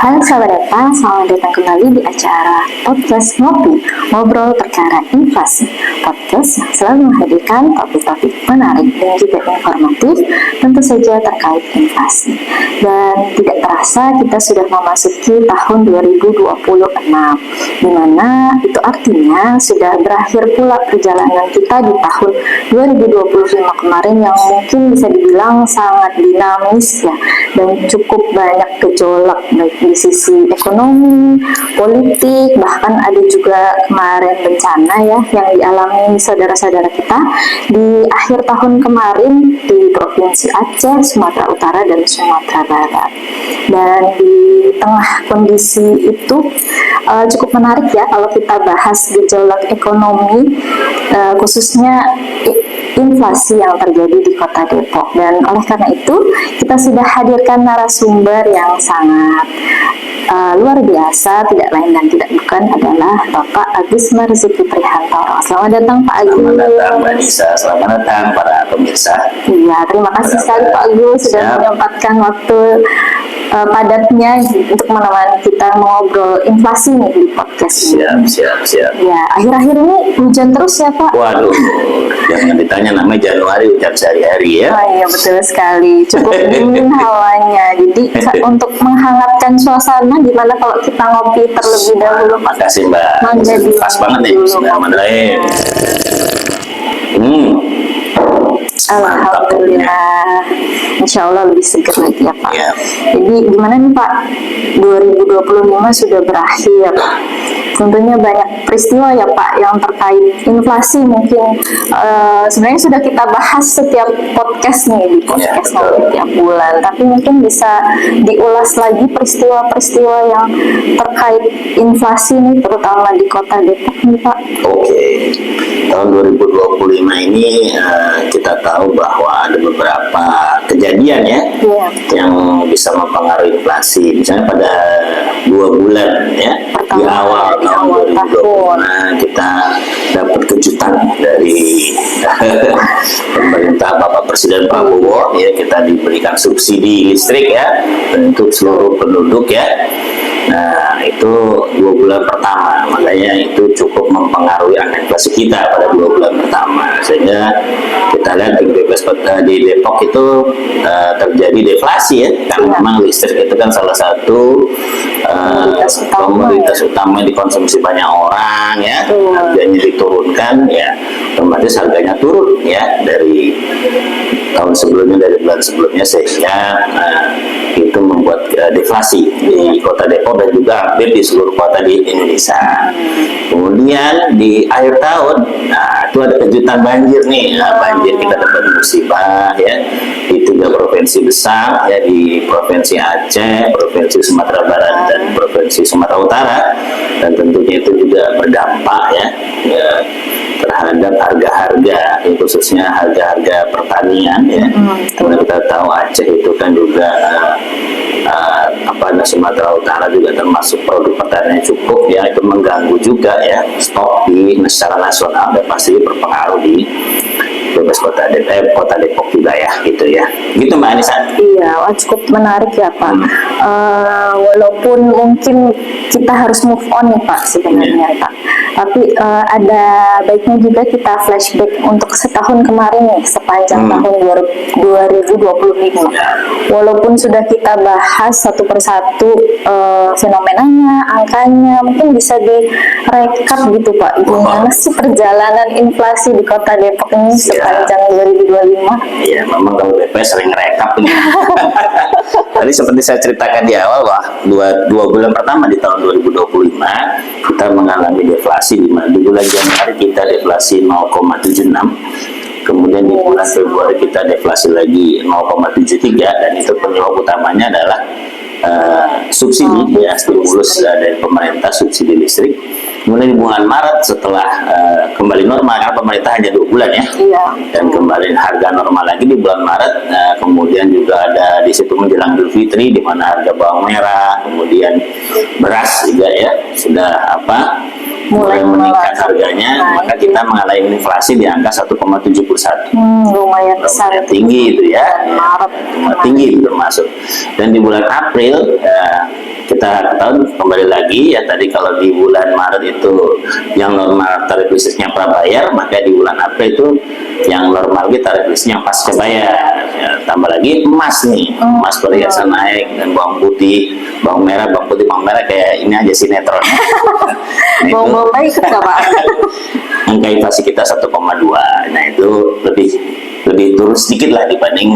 Halo sahabat data, selamat datang kembali di acara podcast Ngopi, Ngobrol Perkara Inflasi. Podcast yang selalu menghadirkan topik-topik menarik dan juga informatif, tentu saja terkait inflasi. Dan tidak terasa kita sudah memasuki tahun 2026, di mana itu artinya sudah berakhir pula perjalanan kita di tahun 2025 kemarin yang mungkin bisa dibilang sangat dinamis ya, dan cukup banyak gejolak baik di sisi ekonomi, politik, bahkan ada juga kemarin bencana ya yang dialami saudara-saudara kita di akhir tahun kemarin di Provinsi Aceh, Sumatera Utara, dan Sumatera Barat. Dan di tengah kondisi itu cukup menarik ya kalau kita bahas gejolak ekonomi, khususnya inflasi yang terjadi di Kota Depok. Dan oleh karena itu kita sudah hadirkan narasumber yang sangat luar biasa, tidak lain dan tidak bukan adalah Bapak Agus Marzuki Prihantoro. Selamat datang Pak Agus. Selamat datang Mbak Nisa, selamat datang para pemirsa. Iya, terima kasih sekali Pak Agus sudah menyempatkan waktu padatnya untuk menemani kita mengobrol inflasi nih di podcast ini. Siap. Ya, akhir-akhir ini hujan terus ya Pak? Waduh, jangan ditanya, namanya Januari hujan sehari-hari ya. Oh iya, betul sekali. Cukup dingin hawanya. Jadi untuk menghangatkan suasana, gimana kalau kita ngopi terlebih dahulu? Makasih Mbak. Pas banget nih. Bismillahirrahmanirrahim. Alhamdulillah, insya Allah lebih segar lagi ya Pak. Ya. Jadi gimana nih Pak, 2025 sudah berakhir. Tentunya banyak peristiwa ya Pak yang terkait inflasi, mungkin sebenarnya sudah kita bahas setiap podcast nih di podcast tiap bulan. Tapi mungkin bisa diulas lagi peristiwa-peristiwa yang terkait inflasi nih, terutama di Kota Depok nih Pak. Oke. Tahun 2025 ini kita tahu bahwa ada beberapa kejadian ya yang bisa mempengaruhi inflasi. Misalnya pada 2 bulan ya, di awal tahun 2025 kita dapat kejutan dari pemerintah Bapak Presiden Prabowo ya, kita diberikan subsidi listrik ya untuk seluruh penduduk ya. Nah, itu 2 bulan pertama, makanya itu cukup mempengaruhi angka inflasi kita pada 2 bulan pertama, sehingga kita lihat di Depok itu terjadi deflasi ya, karena memang listrik itu kan salah satu komoditas utama yang dikonsumsi banyak orang ya, harganya diturunkan ya, otomatis harganya turun ya dari tahun sebelumnya, dari bulan sebelumnya, sehingga itu membuat deflasi di Kota Depok dan juga hampir di seluruh kota di Indonesia. Kemudian di akhir tahun, itu ada kejutan banjir nih. Banjir kita dapat musibah ya di 3 provinsi besar ya, di Provinsi Aceh, Provinsi Sumatera Barat, dan Provinsi Sumatera Utara, dan tentunya itu juga berdampak ya terhadap harga-harga, khususnya harga-harga pertanian ya. Karena kita tahu Aceh itu kan juga Sumatera Utara juga termasuk produk pertanian cukup ya, itu mengganggu juga ya stok di secara nasional, dan pasti berpengaruh di Kota Depok juga ya, gitu ya. Gitu Mbak Anissa. Iya, cukup menarik ya Pak. Walaupun mungkin kita harus move on nih Pak sebenarnya Pak, tapi ada baiknya juga kita flashback untuk setahun kemarin nih, sepanjang tahun 2025. Walaupun sudah kita bahas satu persatu fenomenanya, angkanya, mungkin bisa direkap gitu Pak, gimana sih perjalanan inflasi di Kota Depok ini sepanjang 2025? Iya, memang kalau BPS sering rekap nih. Tadi seperti saya ceritakan di awal, dua bulan pertama di tahun 2025 kita mengalami deflasi, di bulan Januari kita deflasi 0,76, kemudian di bulan Februari kita deflasi lagi 0,73, dan itu penyebab utamanya adalah subsidi ya, stimulus dari pemerintah, subsidi listrik. Kemudian di bulan Maret setelah kembali normal, karena pemerintah hanya 2 bulan ya, dan kembali harga normal lagi di bulan Maret. Kemudian juga ada di situ menjelang Idul Fitri, di mana harga bawang merah, kemudian beras juga ya sudah mulai meningkat harganya, maka kita mengalami inflasi di angka 1,71. Lumayan besar, tinggi itu ya, tinggi termasuk. Dan di bulan April kita tahu kembali lagi ya, tadi kalau di bulan Maret itu yang normal tarif listriknya prabayar, maka di bulan April itu yang normal lagi tarif listriknya pasca bayar. Ya, tambah lagi emas nih, emas perhiasan naik, dan bawang putih, bawang merah, bawang putih, bawang merah kayak ini aja sinetron. Nah, Bawang baik nggak Pak? angka inflasi kita 1,2. Nah itu lebih turun sedikit lah dibanding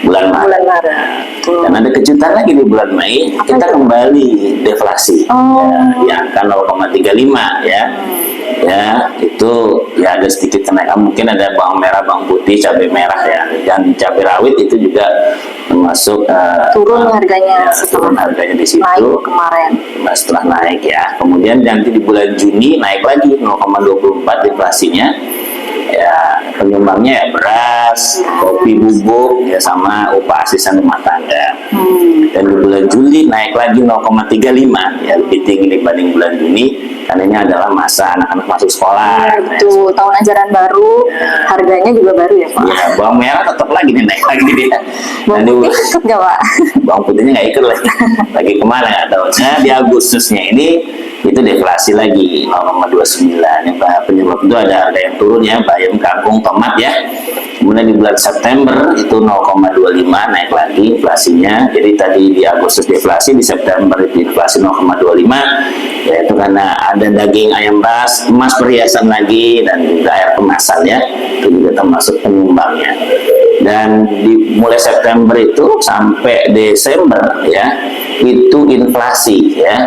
bulan Maret. Bulan Maret. Dan ada kejutan lagi di bulan Mei, kita kembali deflasi. Oh. Ya, di angka 0,35 ya. Ya, itu ya ada sedikit kenaikan, mungkin ada bawang merah, bawang putih, cabai merah ya. Dan cabai rawit itu juga termasuk Turun harganya ya, setelah turun harganya di situ. naik kemarin. Setelah naik ya. Kemudian nanti di bulan Juni naik lagi 0,24 inflasinya. Ya, penyumbangnya ya beras, kopi bubuk ya, sama upah asisten rumah tangga. Dan di bulan Juli naik lagi 0,35 ya, lebih tinggi dibanding bulan Juni karena ini adalah masa anak-anak masuk sekolah. Itu tahun ajaran baru, harganya juga baru ya Pak. Ya, bawang merah tetap lagi nih naik lagi dia. Bawang putih ikut nggak Pak? Bawang putihnya nggak ikut lagi kemana nggak tahu. Nah, di Agustusnya ini itu deflasi lagi 0,29. Penyebab itu ada harga yang turun ya, bayam, kangkung, tomat ya. Kemudian di bulan September itu 0,25 naik lagi inflasinya. Jadi tadi di Agustus deflasi, di September itu inflasi 0,25, yaitu karena ada daging ayam ras, emas perhiasan lagi, dan juga air kemasan ya. Itu juga termasuk penyumbangnya. Dan mulai September itu sampai Desember ya, itu inflasi ya.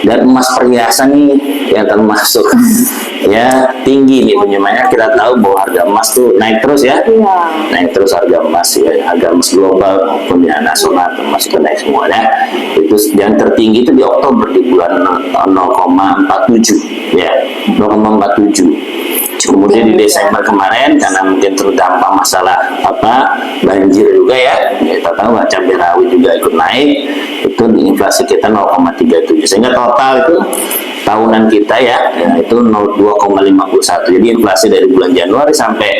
Dan emas perhiasan nih yang termasuk ya tinggi nih penyumbangnya. Kita tahu bahwa harga emas tuh naik terus ya, naik terus harga emas ya, harga emas global maupun ya nasional termasuk naik semua ya. Itu yang tertinggi itu di Oktober di bulan 0,47 ya, 0,47. Kemudian di Desember kemarin karena mungkin terdampak masalah banjir juga ya, kita tahu cabai rawit juga ikut naik, itu di inflasi kita 0,37, sehingga total itu tahunan kita ya itu 2,51. Jadi inflasi dari bulan Januari sampai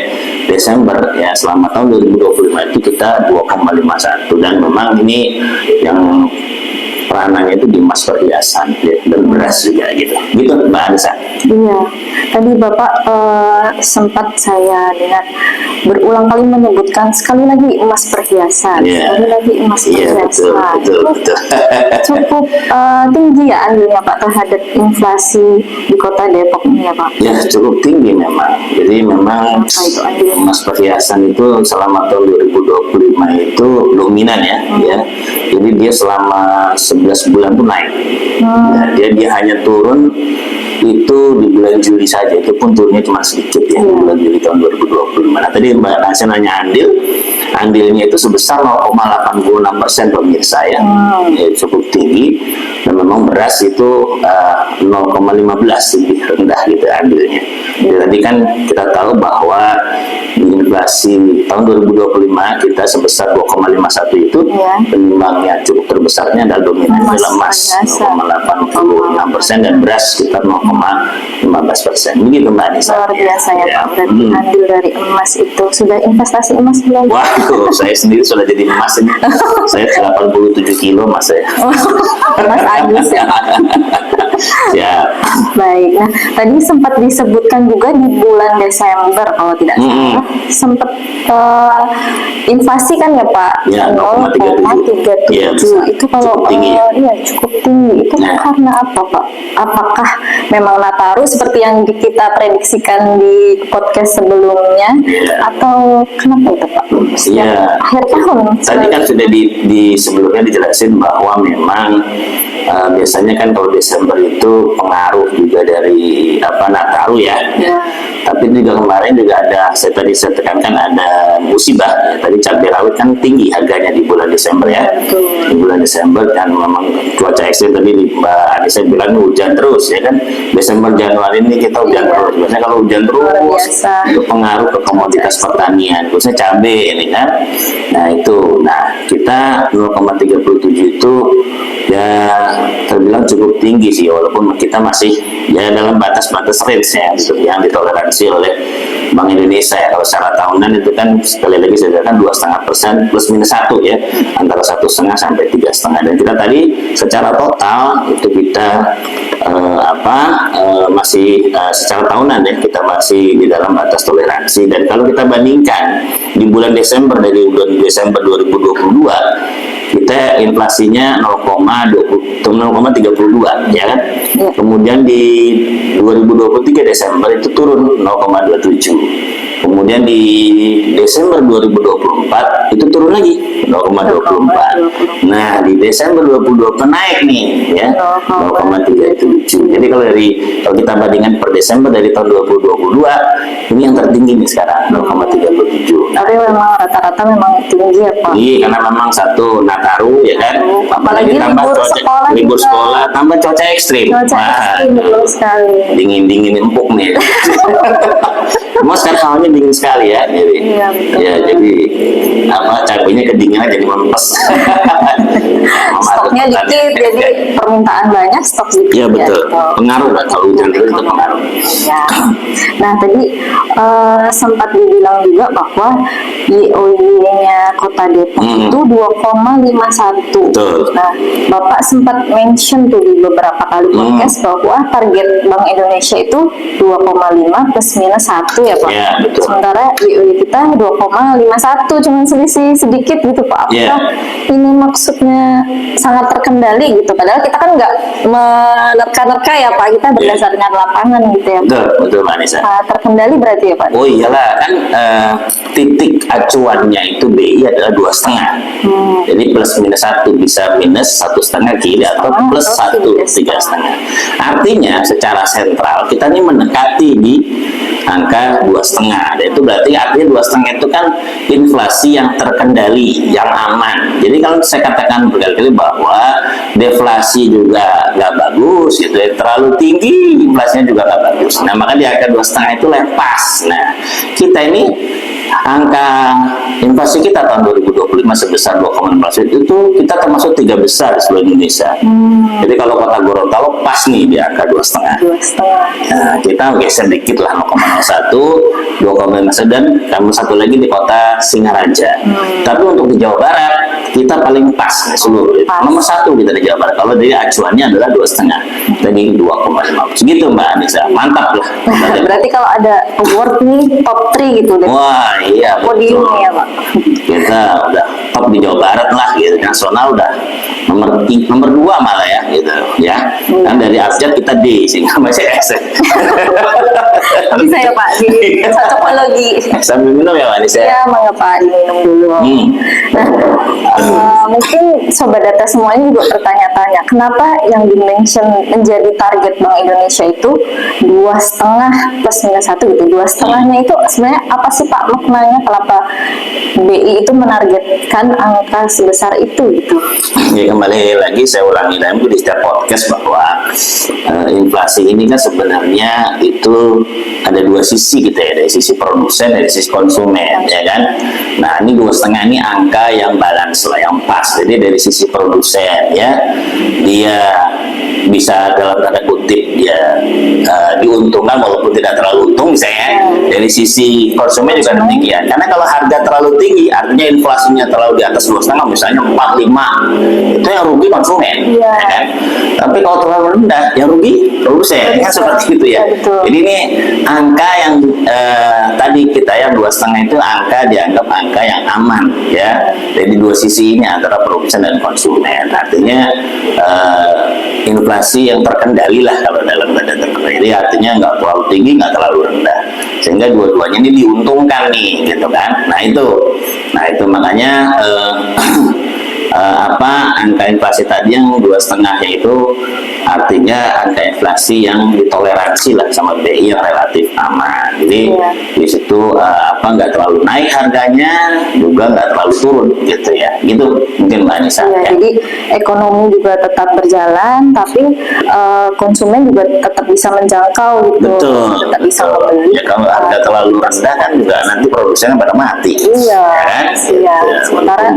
Desember ya selama tahun 2025 itu kita 2,51, dan memang ini yang peranannya itu di emas perhiasan dan beras juga gitu Mbak Anissa. Iya, tadi Bapak sempat saya lihat berulang kali menyebutkan sekali lagi emas perhiasan, sekali lagi emas perhiasan. Betul. Cukup tinggi ya andilnya Pak terhadap inflasi di Kota Depok ini ya Pak? Ya, cukup tinggi memang. Jadi memang emas perhiasan itu selama tahun 2025 itu dominan ya. Jadi dia selama 11 bulan tuh naik. Ya, dia hanya turun itu di bulan Juli saja, itu pun turunnya cuma sedikit ya, di bulan Juli tahun 2025. Nah, tadi Mbak Nasya nanya andilnya itu sebesar 0,86% pemirsa ya, cukup tinggi, dan memang beras itu 0,15 lebih rendah gitu andilnya. Jadi tadi kan kita tahu bahwa inflasi tahun 2025 kita sebesar 2,51 itu penyumbangnya cukup terbesarnya adalah dominan dalam emas 0,86% dan beras sekitar 0,15%. Begitu Mbak Anissa. Luar biasa ya Pak. Berarti andil dari emas itu sudah investasi emas belum? Waduh, saya sendiri sudah jadi emas ini. Saya 87 kilo mas saya. Mas Agus ya. Ya. Baik. Nah, tadi sempat disebutkan juga di bulan Desember kalau tidak salah, sempat inflasi kan ya Pak? Ya, 0,37. Ya, itu kalau cukup tinggi. Cukup tinggi. Itu karena apa Pak? Apakah memang Nataru seperti yang kita prediksikan di podcast sebelumnya, atau kenapa itu Pak? Iya. Akhir tahun. Tadi kan sudah di sebelumnya dijelasin bahwa memang biasanya kan kalau Desember itu pengaruh juga dari Nataru ya. Tapi juga kemarin juga ada, saya tekankan ada musibah ya. Tadi cabai rawit kan tinggi harganya di bulan Desember ya. Di bulan Desember kan memang cuaca ekstrim, tadi Mbak Anissa bilang hujan terus ya kan. Desember Januari ini kita hujan terus. Biasanya kalau hujan terus itu pengaruh ke komoditas pertanian, khususnya cabai ini kan. Nah itu, kita 0,37 itu ya terbilang cukup tinggi sih, walaupun kita masih ya dalam batas-batas range ya yang ditoleransi oleh Bank Indonesia ya. Kalau secara tahunan itu kan sekali lagi saya katakan 2,5% plus minus 1 ya, antara 1,5 sampai 3,5. Dan kita tadi secara total itu kita masih secara tahunan ya, kita masih di dalam batas toleransi. Dan kalau kita bandingkan di bulan Desember, dari bulan Desember 2022 kita inflasinya 0,32 ya kan. Kemudian di 2023 Desember itu turun 0,27. Kemudian di Desember 2024 itu turun lagi 0,24. Nah, di Desember 2024 naik nih ya 0,37. Jadi kalau kita bandingkan per Desember dari tahun 2022, ini yang tertinggi nih sekarang 0,37. Tapi memang rata-rata memang tinggi ya Pak. Iya, karena memang satu Nataru ya kan, Apalagi tambah libur juga. sekolah, tambah cuaca ekstrim. Cuaca ekstrim betul sekali. Dingin empuk nih. Cuma sekarang awalnya dingin sekali ya, jadi Iya, betul. ya jadi cabenya kedinginan jadi mempes. Stoknya dikit, jadi permintaan banyak, stok dikit. Iya betul. gitu. Pengaruh lah kalau hujan itu pengaruh. Ya. Nah tadi sempat dibilang juga bahwa YoY-nya Kota Depok itu 2,51. Betul. Nah, Bapak sempat mention tuh di beberapa kali podcast bahwa target Bank Indonesia itu 2,5 plus minus 1 ya Pak. Ya, betul. Sementara YoY kita 2,51, cuma selisih sedikit gitu Pak. Apakah ini maksudnya sangat terkendali gitu? Padahal kita kan nggak menerka-nerka ya Pak, kita berdasarkan lapangan gitu ya. Betul Mbak Anissa. Terkendali berarti ya Pak? Oh iyalah kan titik acuannya itu BI adalah 2,5. Jadi plus minus 1 bisa minus 1,5 kiri atau plus 1,3,5. Artinya secara sentral kita ini mendekati di angka 2,5. Dan itu berarti artinya 2,5 itu kan inflasi yang terkendali, yang aman. Jadi kalau saya katakan berkali-kali bahwa deflasi juga nggak bagus, gitu ya, terlalu tinggi inflasinya juga nggak bagus. Nah maka di angka 2,5 itu pas. Nah kita ini angka inflasi kita tahun 2025 sebesar 2,6% itu kita termasuk 3 besar di seluruh Indonesia. Jadi kalau kota Gorontalo pas nih di angka 2,5. Nah, kita geser dikit lah 0,01, 2,5 dan kamu satu lagi di kota Singaraja. Tapi untuk di Jawa Barat kita paling pas nih seluruh. Nomor 1 kita di Jawa Barat. Kalau dari acuannya adalah 2,5. Tadi 2,5. Segitu Mbak Anissa. Mantap lah. Berarti kalau ada award nih top 3 gitu deh. Wah iya Podium betul. ya Pak. Kita udah top di Jawa Barat lah gitu. Nasional udah nomor 2 malah ya gitu ya. Kan dari abjad kita D sehingga masih S. Bisa ya Pak di cocokologi. Sambil minum ya Mbak Anissa. Ya mangga Pak, diminum dulu. Nah, mungkin Sobat Data semuanya juga bertanya-tanya, kenapa yang dimention menjadi target Bank Indonesia itu 2,5 plus minus 1 gitu. 2,5-nya itu sebenarnya apa sih Pak maknanya, kenapa BI itu menargetkan angka sebesar itu gitu? Ya kembali lagi saya ulangi lagi di setiap podcast bahwa inflasi ini kan sebenarnya itu ada 2 sisi gitu ya, dari sisi produsen, dari sisi konsumen ya kan. Nah ini 2,5 ini angka yang balance lah, yang pas. Jadi dari sisi produsen ya dia bisa dalam tanda kutip dia diuntungkan walaupun tidak terlalu untung misalnya. Dari sisi konsumen juga demikian, karena kalau harga terlalu tinggi artinya inflasinya terlalu di atas 2,5 misalnya 4,5, itu yang rugi konsumen ya kan. Tapi kalau terlalu rendah yang rugi produsen kan, seperti itu ya. Jadi ini angka yang tadi kita yang 2,5 itu angka dianggap angka yang aman ya. Jadi 2 sisi ini antara produsen dan konsumen, artinya inflasi yang terkendali lah kalau dalam tanda terkendali. Jadi artinya nggak terlalu tinggi, nggak terlalu rendah, sehingga dua-duanya ini diuntungkan nih gitu kan. Nah itu makanya angka inflasi tadi yang 2,5-nya itu artinya angka inflasi yang ditoleransi lah sama BI yang relatif aman. Jadi di situ nggak terlalu naik harganya, juga nggak terlalu turun gitu ya. Gitu mungkin Mbak Anissa. Ya. Jadi ekonomi juga tetap berjalan, tapi konsumen juga tetap bisa menjangkau gitu. Betul. Tetap bisa membeli. Ya kalau harga terlalu rendah kan juga nanti produsennya pada mati. Iya. Ya kan? Iya, sementara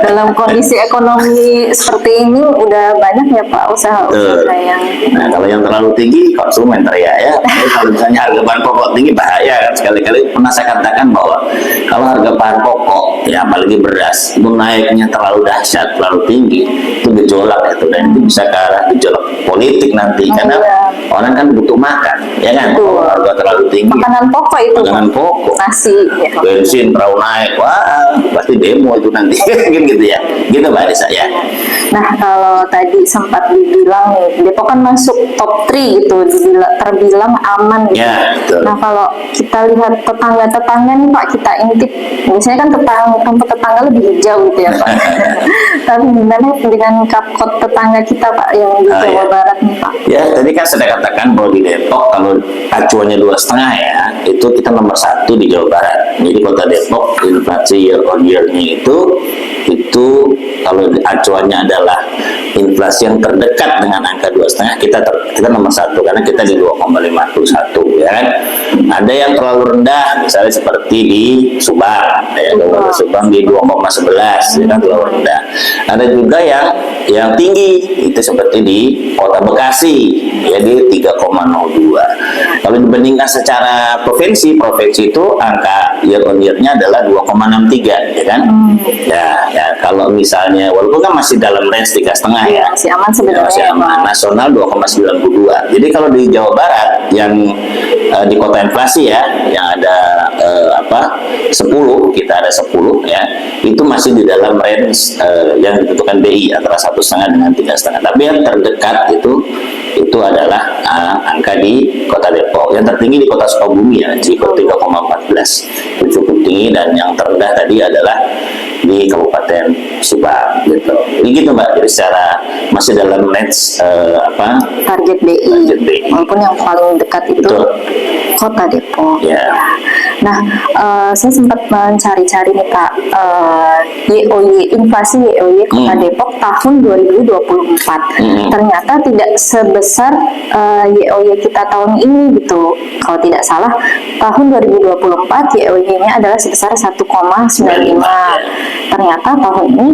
dalam kondisi ekonomi seperti ini udah banyak ya Pak usaha-usaha yang Nah, kalau yang terlalu tinggi konsumen teriak ya. Tapi kalau misalnya harga bahan pokok tinggi bahaya kan. Sekali-kali pernah saya katakan bahwa kalau harga bahan pokok ya apalagi beras itu naiknya terlalu dahsyat, terlalu tinggi, itu gejolak itu, dan itu bisa ke arah gejolak politik nanti karena orang kan butuh makan, ya kan? Kalau harga terlalu tinggi, makanan pokok itu, makanan pokok, nasi, ya. bensin terlalu naik, wah pasti demo itu nanti, gitu ya, gitu Mbak Anissa ya. Nah, kalau tadi sempat dibilang nih, Depok kan masuk top 3 gitu, terbilang aman gitu. Ya, betul. Nah, kalau kita lihat tetangga-tetangga nih Pak, kita intip, biasanya kan tempat tetangga lebih hijau gitu ya Pak. Tapi gimana dengan kapkot tetangga kita Pak yang di Jawa Barat nih Pak? Ya, tadi kan saya katakan bahwa di Depok kalau acuannya 2,5 ya, itu kita nomor 1 di Jawa Barat. Jadi kota Depok inflasi year on year-nya itu kalau acuannya adalah inflasi yang terdekat dengan angka 2,5, kita nomor 1 karena kita di 2,51 ya kan. Ada yang terlalu rendah misalnya seperti di Subang ya, Kabupaten Subang di 2,11 ya kan, terlalu rendah. Ada juga yang tinggi itu seperti di Kota Bekasi ya di 3,02. Kalau dibandingkan secara provinsi itu angka year on year-nya adalah 2,63 ya kan. Ya kalau misalnya walaupun kan masih dalam range 3,5 ya, masih aman sebenarnya. Masih aman. Nasional 2,92. Jadi kalau di Jawa Barat yang di kota inflasi ya, yang ada 10, kita ada 10 ya, itu masih di dalam range yang ditentukan BI antara 1,5 dengan 3,5. Tapi yang terdekat itu adalah angka di Kota Depok. Yang tertinggi di Kota Sukabumi ya, Ciko 3,14. Itu cukup tinggi, dan yang terendah tadi adalah di Kabupaten Subang gitu. Ini gitu Mbak. Jadi secara masih dalam range target BI. Walaupun yang paling dekat itu betul. Kota Depok. Ya. Nah, saya sempat mencari-cari nih Pak, YOY, inflasi YOY Kota Depok tahun 2024. Ternyata tidak sebesar YOY kita tahun ini gitu. Kalau tidak salah, tahun 2024 YOY-nya adalah sebesar 1,95. Ternyata tahun ini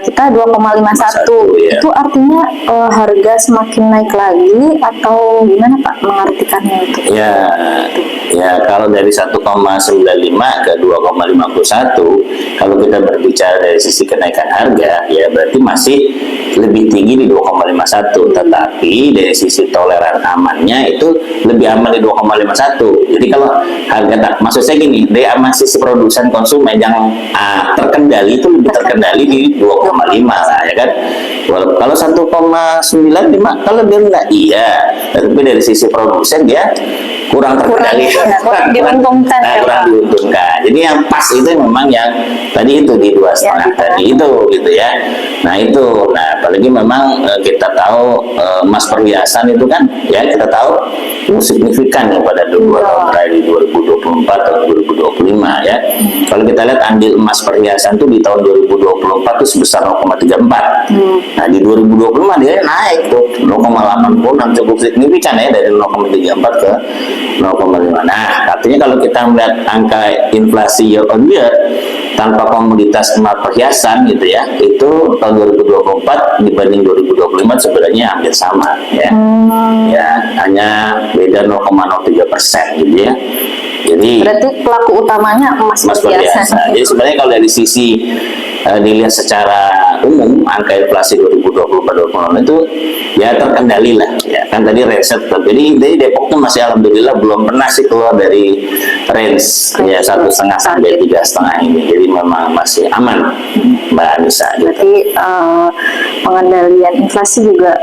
kita 2,51. Ya. Itu artinya harga semakin naik lagi atau gimana Pak mengartikannya itu? Ya kalau dari 1,95 ke 2,51, kalau kita berbicara dari sisi kenaikan harga, ya berarti masih lebih tinggi di 2,51. Tetapi dari sisi toleran amannya itu lebih aman di 2,51. Jadi kalau harga, maksud saya gini, dari aman sisi produsen konsumen yang terkendali itu lebih terkendali di 2,5 lah ya kan. Kalau 1,95 kalau dia enggak, iya, tapi dari sisi produsen dia kurang terkendali, kurang diuntungkan. Kurang diuntungkan. Jadi yang pas itu memang yang tadi itu di 2,5 tadi itu gitu ya. Nah apalagi memang kita tahu emas perhiasan itu kan ya, kita tahu itu signifikan ya pada 2 tahun terakhir di 2024 atau 2025 ya. Kalau kita lihat andil emas perhiasan itu di tahun 2024 itu sebesar 0,34. Nah di 2025 dia naik tuh 0,86, cukup signifikan ya, dari 0,34 ke 0,5. Nah, artinya kalau kita melihat angka inflasi year on year tanpa komoditas emas perhiasan gitu ya, itu tahun 2024 dibanding 2025 sebenarnya hampir sama ya. Ya, hanya beda 0,03% gitu ya. Jadi berarti pelaku utamanya emas perhiasan. Jadi sebenarnya kalau dari sisi dilihat secara umum angka inflasi 2024-2025 itu ya terkendali lah ya kan, tadi range tetap. Jadi Depok tuh masih alhamdulillah belum pernah sih keluar dari range ya 1,5 sampai 3,5 ini. Jadi memang masih aman Mbak Anissa. Berarti pengendalian inflasi juga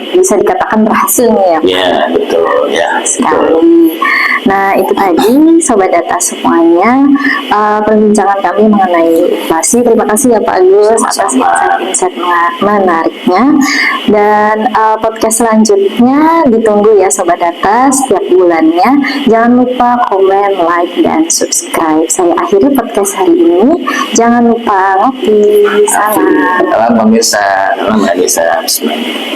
bisa dikatakan berhasil nih ya. Ya betul ya. Sekali. Nah itu tadi Sobat Data semuanya, perbincangan kami mengenai inflasi. Terima kasih ya Pak Agus atas insight menariknya. Dan podcast selanjutnya ditunggu ya Sobat Data setiap bulannya. Jangan lupa komen, like, dan subscribe. Saya akhiri podcast hari ini. Jangan lupa ngopi. Salam. Salam pemirsa. Salam Mbak Anissa. Bismillah.